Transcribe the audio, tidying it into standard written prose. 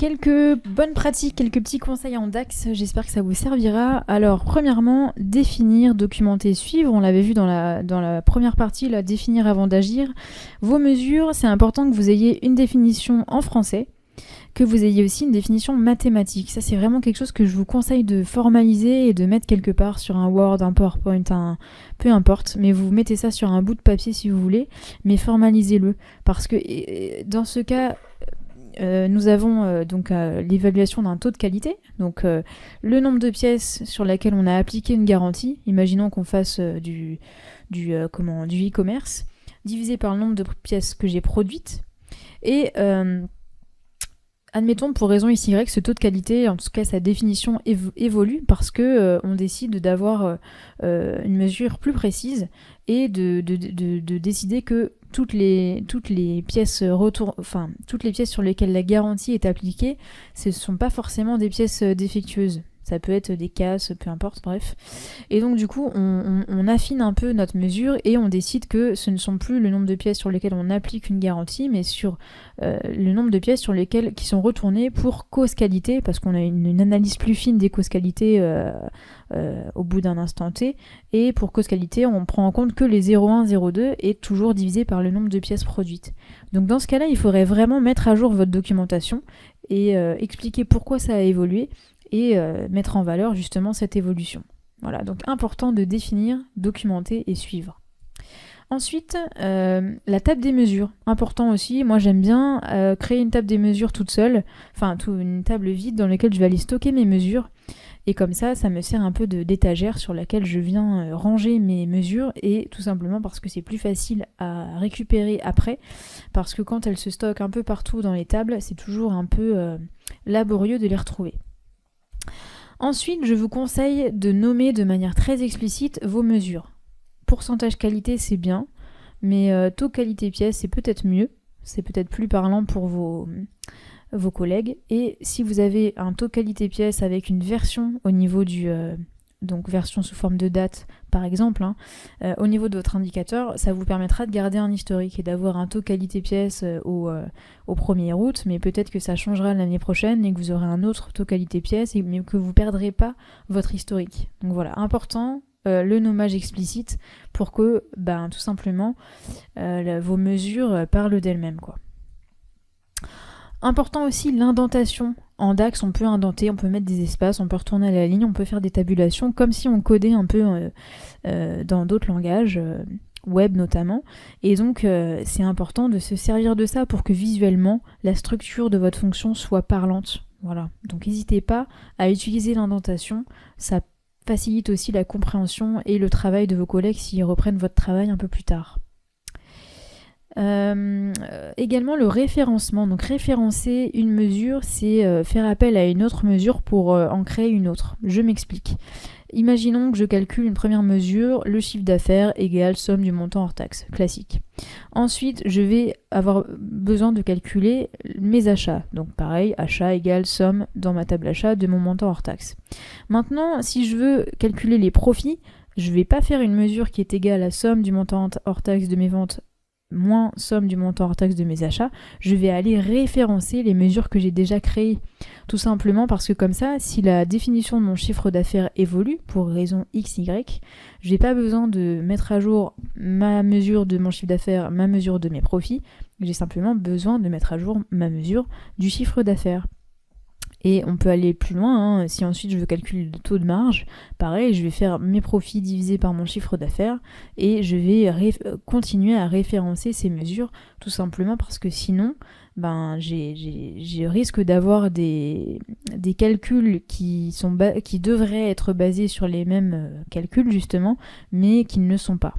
quelques bonnes pratiques, quelques petits conseils en DAX, j'espère que ça vous servira. Alors, premièrement, définir, documenter, suivre. On l'avait vu dans la première partie, là, définir avant d'agir. Vos mesures, c'est important que vous ayez une définition en français, que vous ayez aussi une définition mathématique. Ça, c'est vraiment quelque chose que je vous conseille de formaliser et de mettre quelque part sur un Word, un PowerPoint, peu importe. Mais vous mettez ça sur un bout de papier si vous voulez, mais formalisez-le. Parce que dans ce cas, nous avons donc l'évaluation d'un taux de qualité, donc le nombre de pièces sur laquelle on a appliqué une garantie. Imaginons qu'on fasse du e-commerce, divisé par le nombre de pièces que j'ai produites, et admettons pour raison x, y, ce taux de qualité, en tout cas sa définition évolue parce que on décide d'avoir une mesure plus précise et de décider que toutes les pièces toutes les pièces sur lesquelles la garantie est appliquée, ce ne sont pas forcément des pièces défectueuses. Ça peut être des casses, peu importe, bref. Et donc du coup, on affine un peu notre mesure et on décide que ce ne sont plus le nombre de pièces sur lesquelles on applique une garantie, mais sur le nombre de pièces sur lesquelles qui sont retournées pour cause qualité, parce qu'on a une analyse plus fine des causes qualité au bout d'un instant T. Et pour cause qualité, on prend en compte que les 0,1, 0,2 est toujours divisé par le nombre de pièces produites. Donc dans ce cas-là, il faudrait vraiment mettre à jour votre documentation et expliquer pourquoi ça a évolué, et mettre en valeur justement cette évolution. Voilà, donc important de définir, documenter et suivre. Ensuite, la table des mesures. Important aussi, moi j'aime bien créer une table des mesures toute seule, une table vide dans laquelle je vais aller stocker mes mesures, et comme ça me sert un peu d'étagère sur laquelle je viens ranger mes mesures, et tout simplement parce que c'est plus facile à récupérer après, parce que quand elles se stockent un peu partout dans les tables, c'est toujours un peu laborieux de les retrouver. Ensuite, je vous conseille de nommer de manière très explicite vos mesures. Pourcentage qualité, c'est bien, mais taux qualité pièce, c'est peut-être mieux. C'est peut-être plus parlant pour vos collègues. Et si vous avez un taux qualité pièce avec une version au niveau donc version sous forme de date par exemple, au niveau de votre indicateur, ça vous permettra de garder un historique et d'avoir un taux qualité pièce au 1er août, mais peut-être que ça changera l'année prochaine et que vous aurez un autre taux qualité pièce, mais que vous ne perdrez pas votre historique. Donc voilà, important, le nommage explicite pour que tout simplement vos mesures parlent d'elles-mêmes, quoi. Important aussi l'indentation. En DAX, on peut indenter, on peut mettre des espaces, on peut retourner à la ligne, on peut faire des tabulations, comme si on codait un peu dans d'autres langages, web notamment. Et donc, c'est important de se servir de ça pour que visuellement, la structure de votre fonction soit parlante. Voilà. Donc, n'hésitez pas à utiliser l'indentation. Ça facilite aussi la compréhension et le travail de vos collègues s'ils reprennent votre travail un peu plus tard. Également le référencement. Donc référencer une mesure, c'est faire appel à une autre mesure pour en créer une autre. Je m'explique. Imaginons que je calcule une première mesure, le chiffre d'affaires égale somme du montant hors taxe, classique. Ensuite, je vais avoir besoin de calculer mes achats. Donc pareil, achat égale somme dans ma table achat de mon montant hors taxe. Maintenant, si je veux calculer les profits, je ne vais pas faire une mesure qui est égale à somme du montant hors taxe de mes ventes moins somme du montant hors taxe de mes achats, je vais aller référencer les mesures que j'ai déjà créées. Tout simplement parce que comme ça, si la définition de mon chiffre d'affaires évolue pour raison XY, je n'ai pas besoin de mettre à jour ma mesure de mon chiffre d'affaires, ma mesure de mes profits, j'ai simplement besoin de mettre à jour ma mesure du chiffre d'affaires. Et on peut aller plus loin, si ensuite je veux calculer le taux de marge, pareil, je vais faire mes profits divisés par mon chiffre d'affaires et je vais continuer à référencer ces mesures, tout simplement parce que sinon, je risque d'avoir des calculs qui devraient être basés sur les mêmes calculs justement, mais qui ne le sont pas.